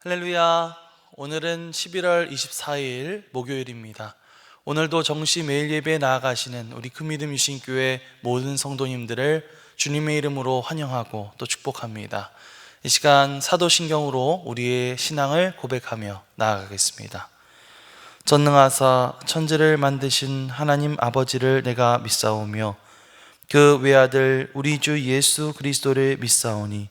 할렐루야. 오늘은 11월 24일 목요일입니다. 오늘도 정시 매일 예배에 나아가시는 우리 큰믿음 유신교회 모든 성도님들을 주님의 이름으로 환영하고 또 축복합니다. 이 시간 사도신경으로 우리의 신앙을 고백하며 나아가겠습니다. 전능하사 천지를 만드신 하나님 아버지를 내가 믿사오며 그 외아들 우리 주 예수 그리스도를 믿사오니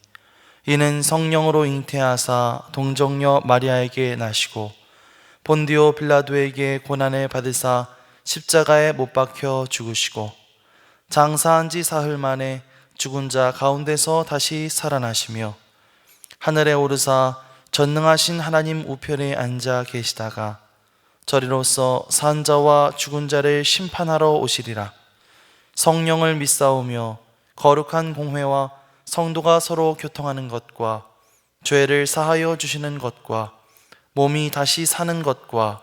이는 성령으로 잉태하사 동정녀 마리아에게 나시고 본디오 빌라도에게 고난을 받으사 십자가에 못 박혀 죽으시고 장사한 지 사흘 만에 죽은 자 가운데서 다시 살아나시며 하늘에 오르사 전능하신 하나님 우편에 앉아 계시다가 저리로서 산 자와 죽은 자를 심판하러 오시리라. 성령을 믿사오며 거룩한 공회와 성도가 서로 교통하는 것과 죄를 사하여 주시는 것과 몸이 다시 사는 것과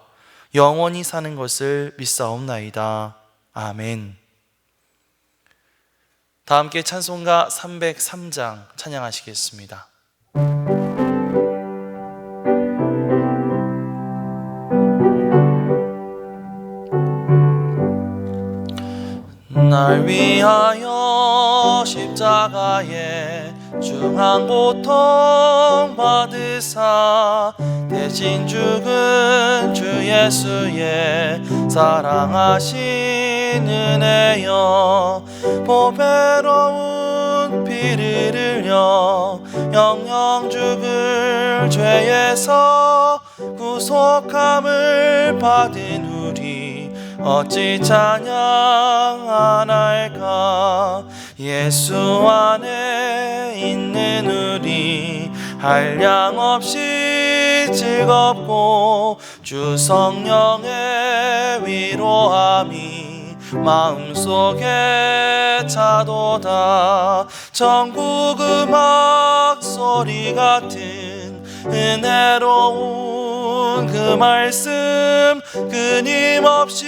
영원히 사는 것을 믿사옵나이다. 아멘. 다 함께 찬송가 303장 찬양하시겠습니다. 날 위하여 십자가에 중한 고통 받으사 대신 죽은 주 예수의 사랑하신 은혜여 보배로운 피를 흘려 영영 죽을 죄에서 구속함을 받은 우리 어찌 찬양 안 할까. 예수 안에 있는 우리 한량없이 즐겁고 주 성령의 위로함이 마음속에 차도다. 전국 음악 소리 같은 은혜로운 그 말씀 끊임없이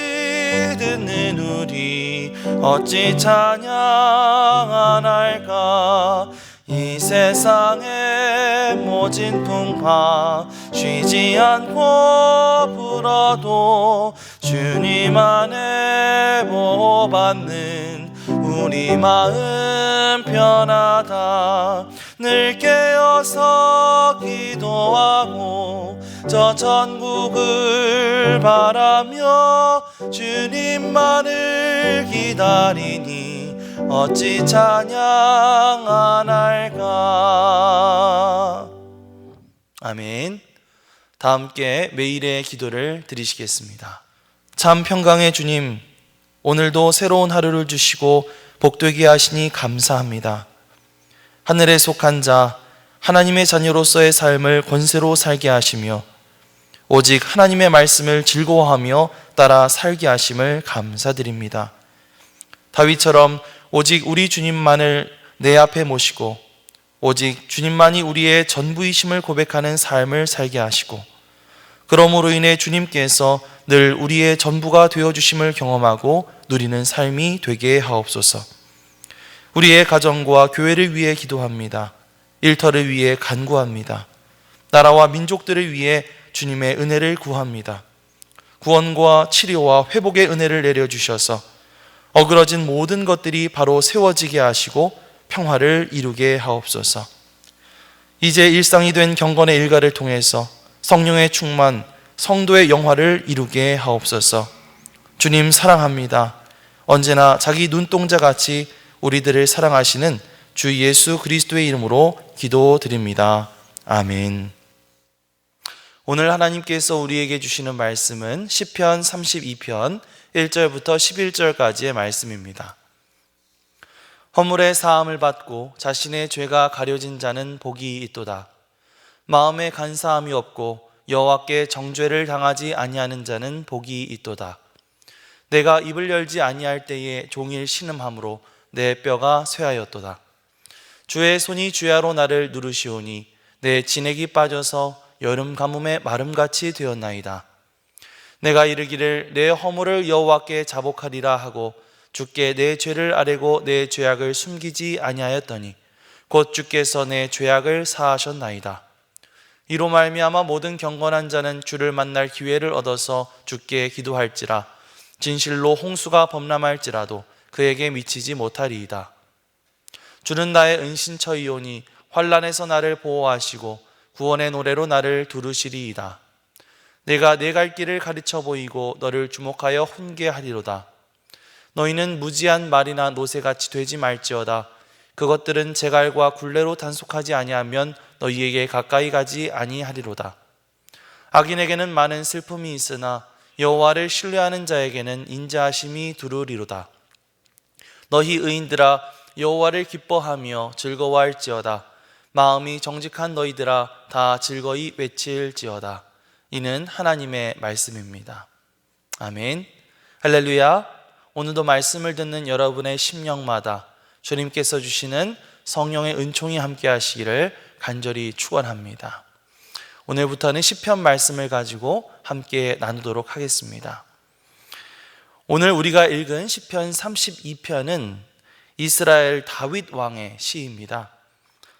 듣는 우리 어찌 찬양 안 할까. 이 세상의 모진 풍파 쉬지 않고 불어도 주님 안에 보호받는 우리 마음 편하다. 늘 깨어서 기도하고 저 천국을 바라며 주님만을 기다리니 어찌 찬양 안 할까. 아멘. 다 함께 매일의 기도를 드리시겠습니다. 참 평강의 주님, 오늘도 새로운 하루를 주시고 복되게 하시니 감사합니다. 하늘에 속한 자, 하나님의 자녀로서의 삶을 권세로 살게 하시며 오직 하나님의 말씀을 즐거워하며 따라 살게 하심을 감사드립니다. 다윗처럼 오직 우리 주님만을 내 앞에 모시고 오직 주님만이 우리의 전부이심을 고백하는 삶을 살게 하시고 그러므로 인해 주님께서 늘 우리의 전부가 되어주심을 경험하고 누리는 삶이 되게 하옵소서. 우리의 가정과 교회를 위해 기도합니다. 일터를 위해 간구합니다. 나라와 민족들을 위해 주님의 은혜를 구합니다. 구원과 치료와 회복의 은혜를 내려주셔서 어그러진 모든 것들이 바로 세워지게 하시고 평화를 이루게 하옵소서. 이제 일상이 된 경건의 일가를 통해서 성령의 충만, 성도의 영화를 이루게 하옵소서. 주님 사랑합니다. 언제나 자기 눈동자같이 우리들을 사랑하시는 주 예수 그리스도의 이름으로 기도드립니다. 아멘. 오늘 하나님께서 우리에게 주시는 말씀은 시편 32편 1절부터 11절까지의 말씀입니다. 허물의 사함을 받고 자신의 죄가 가려진 자는 복이 있도다. 마음에 간사함이 없고 여호와께 정죄를 당하지 아니하는 자는 복이 있도다. 내가 입을 열지 아니할 때에 종일 신음함으로 내 뼈가 쇠하였도다. 주의 손이 주야로 나를 누르시오니 내 진액이 빠져서 여름 가뭄에 마름같이 되었나이다. 내가 이르기를 내 허물을 여호와께 자복하리라 하고 주께 내 죄를 아뢰고 내 죄악을 숨기지 아니하였더니 곧 주께서 내 죄악을 사하셨나이다. 이로 말미암아 모든 경건한 자는 주를 만날 기회를 얻어서 주께 기도할지라. 진실로 홍수가 범람할지라도 그에게 미치지 못하리이다. 주는 나의 은신처이오니 환난에서 나를 보호하시고 구원의 노래로 나를 두르시리이다. 내가 내 갈 길을 가르쳐 보이고 너를 주목하여 훈계하리로다. 너희는 무지한 말이나 노새같이 되지 말지어다. 그것들은 제갈과 굴레로 단속하지 아니하면 너희에게 가까이 가지 아니하리로다. 악인에게는 많은 슬픔이 있으나 여호와를 신뢰하는 자에게는 인자하심이 두루리로다. 너희 의인들아 여호와를 기뻐하며 즐거워할지어다. 마음이 정직한 너희들아 다 즐거이 외칠지어다. 이는 하나님의 말씀입니다. 아멘. 할렐루야. 오늘도 말씀을 듣는 여러분의 심령마다 주님께서 주시는 성령의 은총이 함께 하시기를 간절히 축원합니다. 오늘부터는 시편 말씀을 가지고 함께 나누도록 하겠습니다. 오늘 우리가 읽은 시편 32편은 이스라엘 다윗 왕의 시입니다.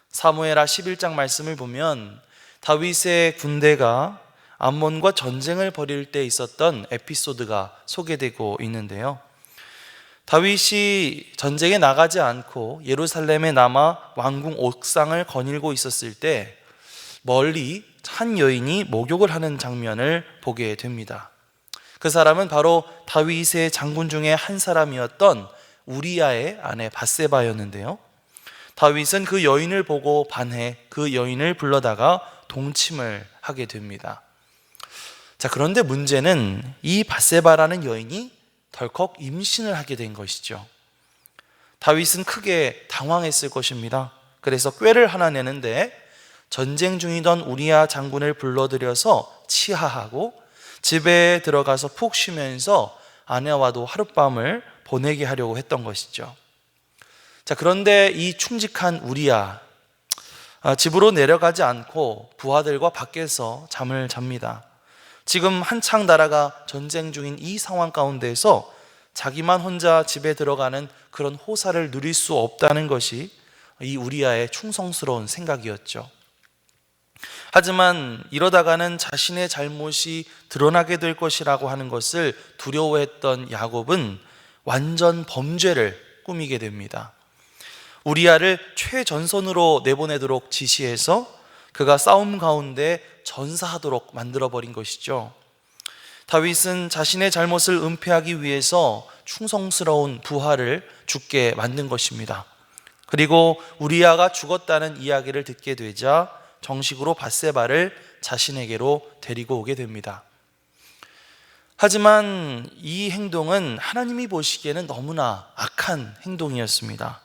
사무엘하 11장 말씀을 보면 다윗의 군대가 암몬과 전쟁을 벌일 때 있었던 에피소드가 소개되고 있는데요. 다윗이 전쟁에 나가지 않고 예루살렘에 남아 왕궁 옥상을 거닐고 있었을 때 멀리 한 여인이 목욕을 하는 장면을 보게 됩니다. 그 사람은 바로 다윗의 장군 중에 한 사람이었던 우리아의 아내 밧세바였는데요. 다윗은 그 여인을 보고 반해 그 여인을 불러다가 동침을 하게 됩니다. 자, 그런데 문제는 이 밧세바라는 여인이 덜컥 임신을 하게 된 것이죠. 다윗은 크게 당황했을 것입니다. 그래서 꾀를 하나 내는데 전쟁 중이던 우리아 장군을 불러들여서 치하하고 집에 들어가서 푹 쉬면서 아내와도 하룻밤을 보내게 하려고 했던 것이죠. 자, 그런데 이 충직한 우리아 집으로 내려가지 않고 부하들과 밖에서 잠을 잡니다. 지금 한창 나라가 전쟁 중인 이 상황 가운데서 자기만 혼자 집에 들어가는 그런 호사를 누릴 수 없다는 것이 이 우리아의 충성스러운 생각이었죠. 하지만 이러다가는 자신의 잘못이 드러나게 될 것이라고 하는 것을 두려워했던 야곱은 완전 범죄를 꾸미게 됩니다. 우리아를 최전선으로 내보내도록 지시해서 그가 싸움 가운데 전사하도록 만들어버린 것이죠. 다윗은 자신의 잘못을 은폐하기 위해서 충성스러운 부하를 죽게 만든 것입니다. 그리고 우리아가 죽었다는 이야기를 듣게 되자 정식으로 밧세바를 자신에게로 데리고 오게 됩니다. 하지만 이 행동은 하나님이 보시기에는 너무나 악한 행동이었습니다.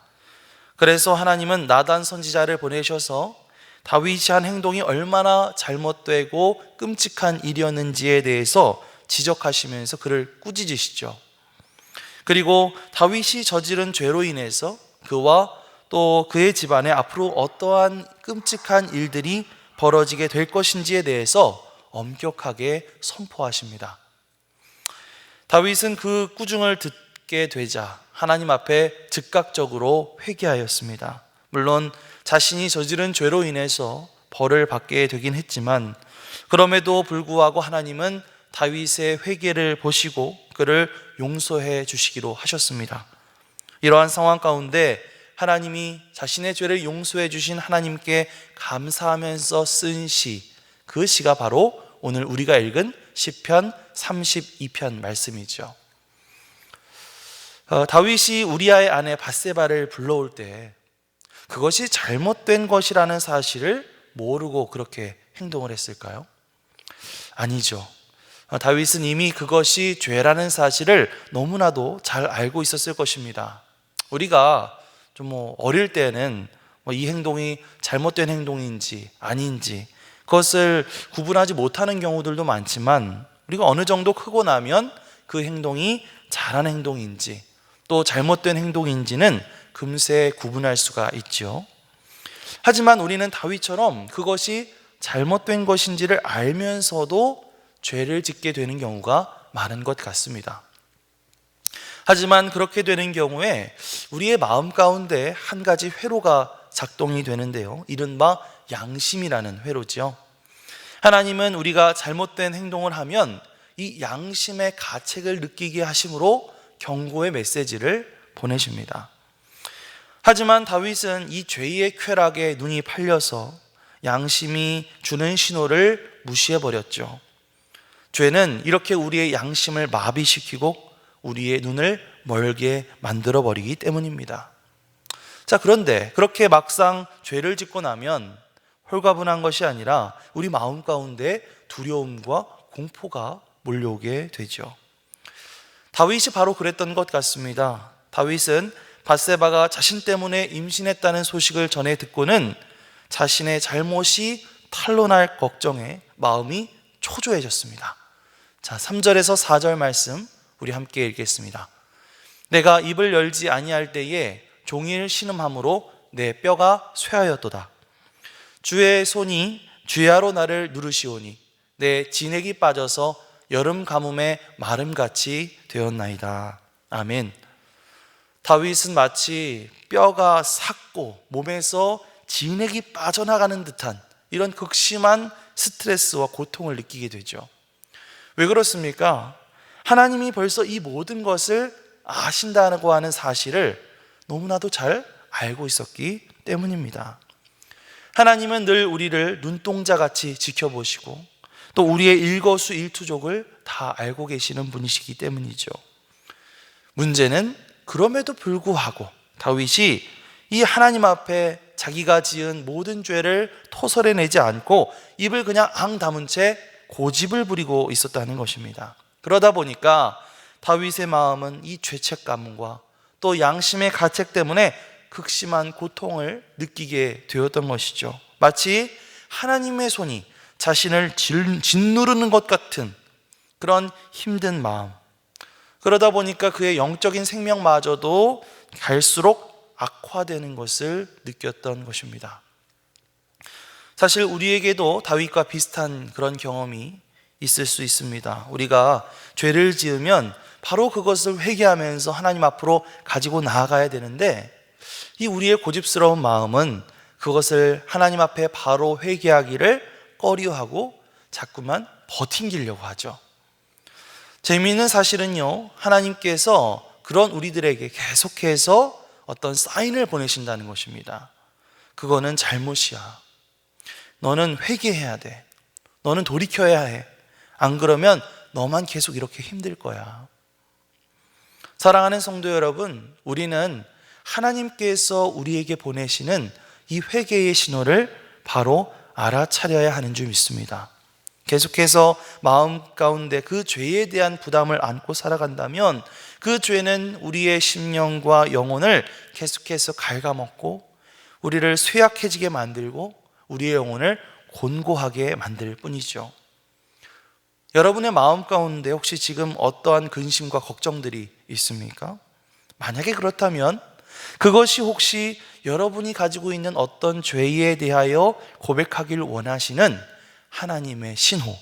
그래서 하나님은 나단 선지자를 보내셔서 다윗이 한 행동이 얼마나 잘못되고 끔찍한 일이었는지에 대해서 지적하시면서 그를 꾸짖으시죠. 그리고 다윗이 저지른 죄로 인해서 그와 또 그의 집안에 앞으로 어떠한 끔찍한 일들이 벌어지게 될 것인지에 대해서 엄격하게 선포하십니다. 다윗은 그 꾸중을 듣게 되자 하나님 앞에 즉각적으로 회개하였습니다. 물론 자신이 저지른 죄로 인해서 벌을 받게 되긴 했지만 그럼에도 불구하고 하나님은 다윗의 회개를 보시고 그를 용서해 주시기로 하셨습니다. 이러한 상황 가운데 하나님이 자신의 죄를 용서해 주신 하나님께 감사하면서 쓴 시, 그 시가 바로 오늘 우리가 읽은 시편 32편 말씀이죠. 다윗이 우리아의 아내 밧세바를 불러올 때 그것이 잘못된 것이라는 사실을 모르고 그렇게 행동을 했을까요? 아니죠. 다윗은 이미 그것이 죄라는 사실을 너무나도 잘 알고 있었을 것입니다. 우리가 좀 어릴 때는 이 행동이 잘못된 행동인지 아닌지 그것을 구분하지 못하는 경우들도 많지만 우리가 어느 정도 크고 나면 그 행동이 잘한 행동인지 또 잘못된 행동인지는 금세 구분할 수가 있죠. 하지만 우리는 다윗처럼 그것이 잘못된 것인지를 알면서도 죄를 짓게 되는 경우가 많은 것 같습니다. 하지만 그렇게 되는 경우에 우리의 마음 가운데 한 가지 회로가 작동이 되는데요, 이른바 양심이라는 회로지요. 하나님은 우리가 잘못된 행동을 하면 이 양심의 가책을 느끼게 하심으로 경고의 메시지를 보내십니다. 하지만 다윗은 이 죄의 쾌락에 눈이 팔려서 양심이 주는 신호를 무시해버렸죠. 죄는 이렇게 우리의 양심을 마비시키고 우리의 눈을 멀게 만들어버리기 때문입니다. 자, 그런데 그렇게 막상 죄를 짓고 나면 홀가분한 것이 아니라 우리 마음 가운데 두려움과 공포가 몰려오게 되죠. 다윗이 바로 그랬던 것 같습니다. 다윗은 밧세바가 자신 때문에 임신했다는 소식을 전해 듣고는 자신의 잘못이 탄로날 걱정에 마음이 초조해졌습니다. 자, 3절에서 4절 말씀 우리 함께 읽겠습니다. 내가 입을 열지 아니할 때에 종일 신음함으로 내 뼈가 쇠하였도다. 주의 손이 쥐하로 나를 누르시오니 내 진액이 빠져서 여름 가뭄에 마름같이 되었나이다. 아멘. 다윗은 마치 뼈가 삭고 몸에서 진액이 빠져나가는 듯한 이런 극심한 스트레스와 고통을 느끼게 되죠. 왜 그렇습니까? 하나님이 벌써 이 모든 것을 아신다고 하는 사실을 너무나도 잘 알고 있었기 때문입니다. 하나님은 늘 우리를 눈동자같이 지켜보시고 또 우리의 일거수일투족을 다 알고 계시는 분이시기 때문이죠. 문제는 그럼에도 불구하고 다윗이 이 하나님 앞에 자기가 지은 모든 죄를 토설해내지 않고 입을 그냥 앙 다문 채 고집을 부리고 있었다는 것입니다. 그러다 보니까 다윗의 마음은 이 죄책감과 또 양심의 가책 때문에 극심한 고통을 느끼게 되었던 것이죠. 마치 하나님의 손이 자신을 짓누르는 것 같은 그런 힘든 마음. 그러다 보니까 그의 영적인 생명마저도 갈수록 악화되는 것을 느꼈던 것입니다. 사실 우리에게도 다윗과 비슷한 그런 경험이 있을 수 있습니다. 우리가 죄를 지으면 바로 그것을 회개하면서 하나님 앞으로 가지고 나아가야 되는데 이 우리의 고집스러운 마음은 그것을 하나님 앞에 바로 회개하기를 꺼려하고 자꾸만 버팅기려고 하죠. 재미있는 사실은요, 하나님께서 그런 우리들에게 계속해서 어떤 사인을 보내신다는 것입니다. 그거는 잘못이야. 너는 회개해야 돼. 너는 돌이켜야 해. 안 그러면 너만 계속 이렇게 힘들 거야. 사랑하는 성도 여러분, 우리는 하나님께서 우리에게 보내시는 이 회개의 신호를 바로 알아차려야 하는 줄 믿습니다. 계속해서 마음 가운데 그 죄에 대한 부담을 안고 살아간다면 그 죄는 우리의 심령과 영혼을 계속해서 갉아먹고 우리를 쇠약해지게 만들고 우리의 영혼을 곤고하게 만들 뿐이죠. 여러분의 마음 가운데 혹시 지금 어떠한 근심과 걱정들이 있습니까? 만약에 그렇다면 그것이 혹시 여러분이 가지고 있는 어떤 죄에 대하여 고백하길 원하시는 하나님의 신호,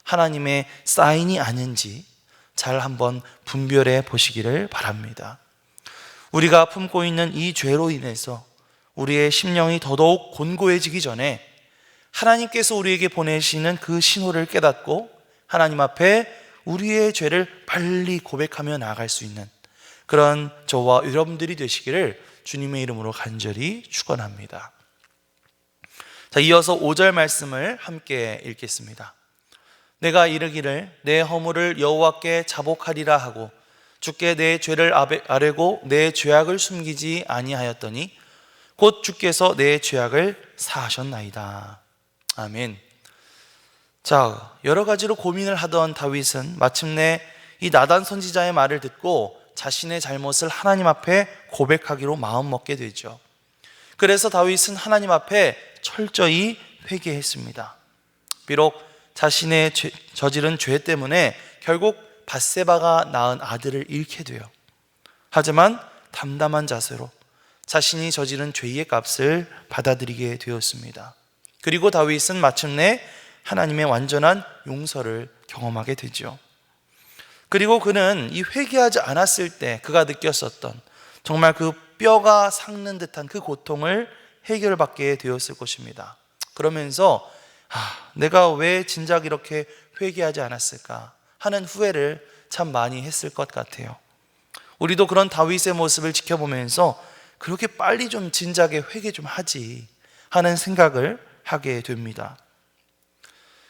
하나님의 사인이 아닌지 잘 한번 분별해 보시기를 바랍니다. 우리가 품고 있는 이 죄로 인해서 우리의 심령이 더더욱 곤고해지기 전에 하나님께서 우리에게 보내시는 그 신호를 깨닫고 하나님 앞에 우리의 죄를 빨리 고백하며 나아갈 수 있는 그런 저와 여러분들이 되시기를 주님의 이름으로 간절히 축원합니다. 자, 이어서 5절 말씀을 함께 읽겠습니다. 내가 이르기를 내 허물을 여호와께 자복하리라 하고 주께 내 죄를 아뢰고 내 죄악을 숨기지 아니하였더니 곧 주께서 내 죄악을 사하셨나이다. 아멘. 자, 여러 가지로 고민을 하던 다윗은 마침내 이 나단 선지자의 말을 듣고 자신의 잘못을 하나님 앞에 고백하기로 마음먹게 되죠. 그래서 다윗은 하나님 앞에 철저히 회개했습니다. 비록 자신의 저지른 죄 때문에 결국 밧세바가 낳은 아들을 잃게 돼요. 하지만 담담한 자세로 자신이 저지른 죄의 값을 받아들이게 되었습니다. 그리고 다윗은 마침내 하나님의 완전한 용서를 경험하게 되죠. 그리고 그는 이 회개하지 않았을 때 그가 느꼈었던 정말 그 뼈가 삭는 듯한 그 고통을 해결받게 되었을 것입니다. 그러면서 내가 왜 진작 이렇게 회개하지 않았을까 하는 후회를 참 많이 했을 것 같아요. 우리도 그런 다윗의 모습을 지켜보면서 그렇게 빨리 좀 진작에 회개 좀 하지 하는 생각을 하게 됩니다.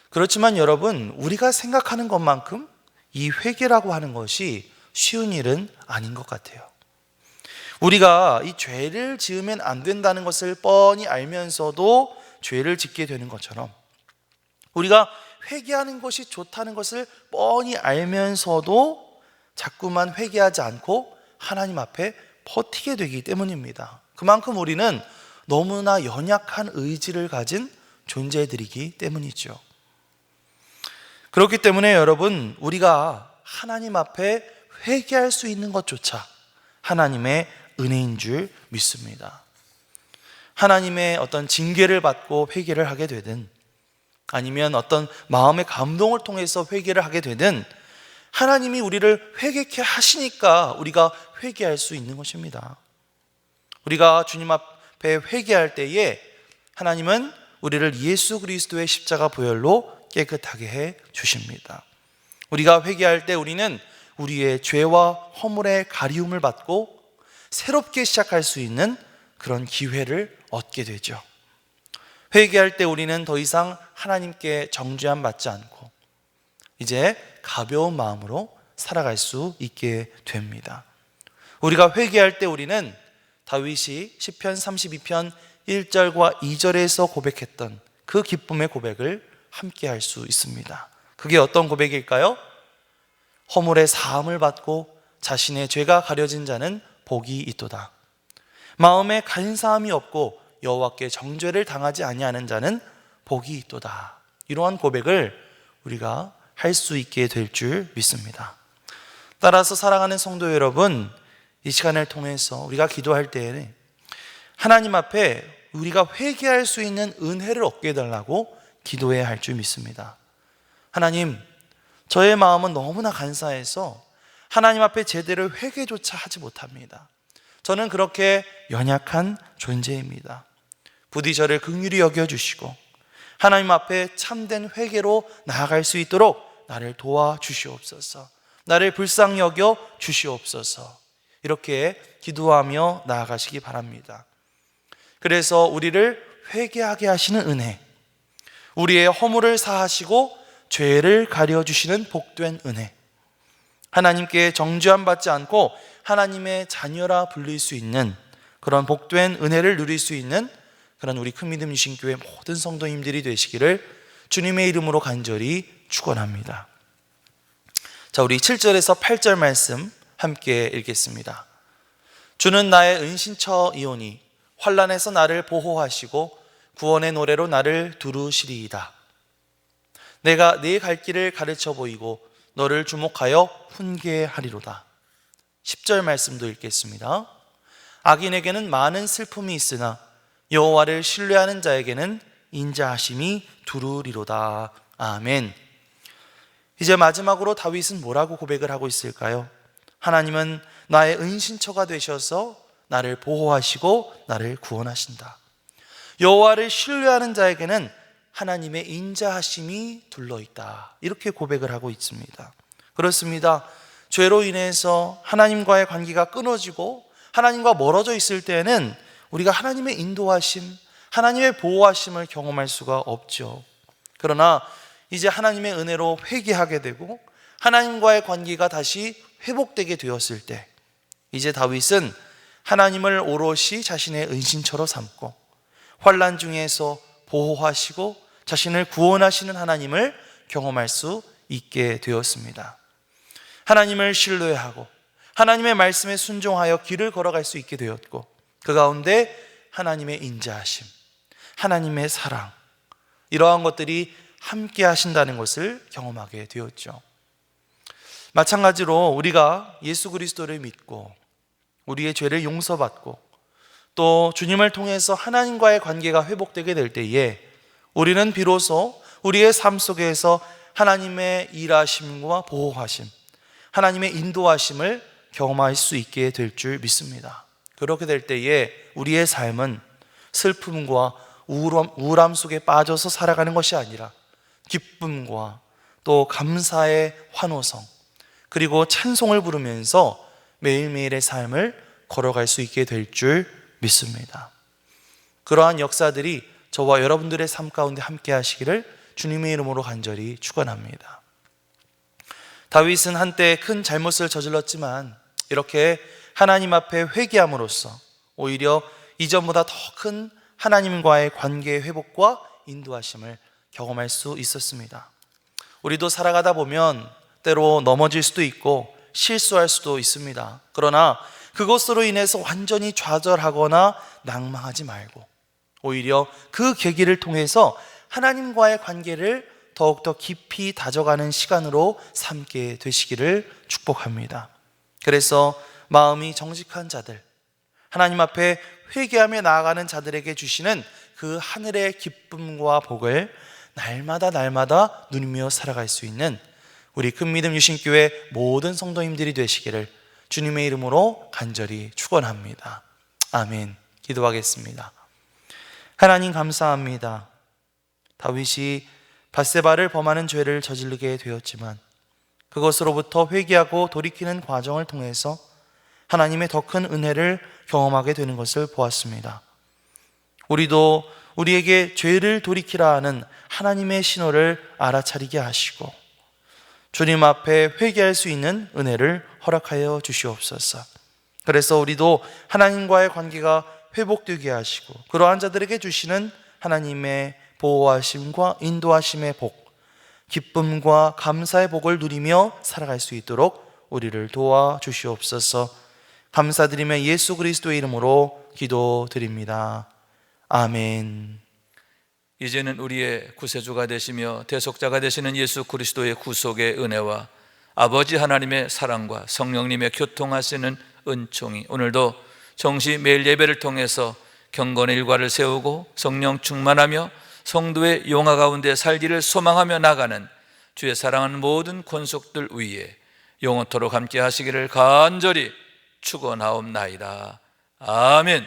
그렇지만 여러분, 우리가 생각하는 것만큼 이 회개라고 하는 것이 쉬운 일은 아닌 것 같아요. 우리가 이 죄를 지으면 안 된다는 것을 뻔히 알면서도 죄를 짓게 되는 것처럼, 우리가 회개하는 것이 좋다는 것을 뻔히 알면서도 자꾸만 회개하지 않고 하나님 앞에 버티게 되기 때문입니다. 그만큼 우리는 너무나 연약한 의지를 가진 존재들이기 때문이죠. 그렇기 때문에 여러분, 우리가 하나님 앞에 회개할 수 있는 것조차 하나님의 은혜인 줄 믿습니다. 하나님의 어떤 징계를 받고 회개를 하게 되든, 아니면 어떤 마음의 감동을 통해서 회개를 하게 되든, 하나님이 우리를 회개케 하시니까 우리가 회개할 수 있는 것입니다. 우리가 주님 앞에 회개할 때에 하나님은 우리를 예수 그리스도의 십자가 보혈로 깨끗하게 해 주십니다. 우리가 회개할 때 우리는 우리의 죄와 허물의 가리움을 받고 새롭게 시작할 수 있는 그런 기회를 얻게 되죠. 회개할 때 우리는 더 이상 하나님께 정죄함 받지 않고 이제 가벼운 마음으로 살아갈 수 있게 됩니다. 우리가 회개할 때 우리는 다윗이 시편 32편 1절과 2절에서 고백했던 그 기쁨의 고백을 함께 할 수 있습니다. 그게 어떤 고백일까요? 허물의 사함을 받고 자신의 죄가 가려진 자는 복이 있도다. 마음에 간사함이 없고 여호와께 정죄를 당하지 아니하는 자는 복이 있도다. 이러한 고백을 우리가 할 수 있게 될 줄 믿습니다. 따라서 사랑하는 성도 여러분, 이 시간을 통해서 우리가 기도할 때에는 하나님 앞에 우리가 회개할 수 있는 은혜를 얻게 해달라고 기도해야 할 줄 믿습니다. 하나님, 저의 마음은 너무나 간사해서 하나님 앞에 제대로 회개조차 하지 못합니다. 저는 그렇게 연약한 존재입니다. 부디 저를 긍휼히 여겨주시고 하나님 앞에 참된 회개로 나아갈 수 있도록 나를 도와주시옵소서. 나를 불쌍히 여겨 주시옵소서. 이렇게 기도하며 나아가시기 바랍니다. 그래서 우리를 회개하게 하시는 은혜, 우리의 허물을 사하시고 죄를 가려주시는 복된 은혜, 하나님께 정죄함 받지 않고 하나님의 자녀라 불릴 수 있는 그런 복된 은혜를 누릴 수 있는 그런 우리 큰믿음 유신교회 모든 성도님들이 되시기를 주님의 이름으로 간절히 축원합니다. 자, 우리 7절에서 8절 말씀 함께 읽겠습니다. 주는 나의 은신처이오니 환난에서 나를 보호하시고 구원의 노래로 나를 두루시리이다. 내가 네 갈 길을 가르쳐 보이고 너를 주목하여 훈계하리로다. 10절 말씀도 읽겠습니다. 악인에게는 많은 슬픔이 있으나 여호와를 신뢰하는 자에게는 인자하심이 두루리로다. 아멘. 이제 마지막으로 다윗은 뭐라고 고백을 하고 있을까요? 하나님은 나의 은신처가 되셔서 나를 보호하시고 나를 구원하신다. 여호와를 신뢰하는 자에게는 하나님의 인자하심이 둘러있다. 이렇게 고백을 하고 있습니다. 그렇습니다. 죄로 인해서 하나님과의 관계가 끊어지고 하나님과 멀어져 있을 때에는 우리가 하나님의 인도하심, 하나님의 보호하심을 경험할 수가 없죠. 그러나 이제 하나님의 은혜로 회개하게 되고 하나님과의 관계가 다시 회복되게 되었을 때 이제 다윗은 하나님을 오롯이 자신의 은신처로 삼고 환난 중에서 보호하시고 자신을 구원하시는 하나님을 경험할 수 있게 되었습니다. 하나님을 신뢰하고 하나님의 말씀에 순종하여 길을 걸어갈 수 있게 되었고 그 가운데 하나님의 인자하심, 하나님의 사랑, 이러한 것들이 함께 하신다는 것을 경험하게 되었죠. 마찬가지로 우리가 예수 그리스도를 믿고 우리의 죄를 용서받고 또 주님을 통해서 하나님과의 관계가 회복되게 될 때에 우리는 비로소 우리의 삶 속에서 하나님의 일하심과 보호하심, 하나님의 인도하심을 경험할 수 있게 될 줄 믿습니다. 그렇게 될 때에 우리의 삶은 슬픔과 우울함 속에 빠져서 살아가는 것이 아니라 기쁨과 또 감사의 환호성, 그리고 찬송을 부르면서 매일매일의 삶을 걸어갈 수 있게 될 줄 믿습니다. 그러한 역사들이 저와 여러분들의 삶 가운데 함께 하시기를 주님의 이름으로 간절히 축원합니다. 다윗은 한때 큰 잘못을 저질렀지만 이렇게 하나님 앞에 회개함으로써 오히려 이전보다 더 큰 하나님과의 관계의 회복과 인도하심을 경험할 수 있었습니다. 우리도 살아가다 보면 때로 넘어질 수도 있고 실수할 수도 있습니다. 그러나 그것으로 인해서 완전히 좌절하거나 낭망하지 말고 오히려 그 계기를 통해서 하나님과의 관계를 더욱더 깊이 다져가는 시간으로 삼게 되시기를 축복합니다. 그래서 마음이 정직한 자들, 하나님 앞에 회개하며 나아가는 자들에게 주시는 그 하늘의 기쁨과 복을 날마다 누리며 살아갈 수 있는 우리 큰믿음 유신교회 모든 성도님들이 되시기를 주님의 이름으로 간절히 축원합니다. 아멘. 기도하겠습니다. 하나님 감사합니다. 다윗이 밧세바를 범하는 죄를 저지르게 되었지만 그것으로부터 회개하고 돌이키는 과정을 통해서 하나님의 더 큰 은혜를 경험하게 되는 것을 보았습니다. 우리도 우리에게 죄를 돌이키라 하는 하나님의 신호를 알아차리게 하시고 주님 앞에 회개할 수 있는 은혜를 허락하여 주시옵소서. 그래서 우리도 하나님과의 관계가 회복되게 하시고 그러한 자들에게 주시는 하나님의 보호하심과 인도하심의 복, 기쁨과 감사의 복을 누리며 살아갈 수 있도록 우리를 도와주시옵소서. 감사드리며 예수 그리스도의 이름으로 기도드립니다. 아멘. 이제는 우리의 구세주가 되시며 대속자가 되시는 예수 그리스도의 구속의 은혜와 아버지 하나님의 사랑과 성령님의 교통하시는 은총이 오늘도 정시 매일 예배를 통해서 경건의 일과를 세우고 성령 충만하며 성도의 용화 가운데 살기를 소망하며 나가는 주의 사랑하는 모든 권속들 위에 영원토록 함께 하시기를 간절히 축원하옵나이다. 아멘.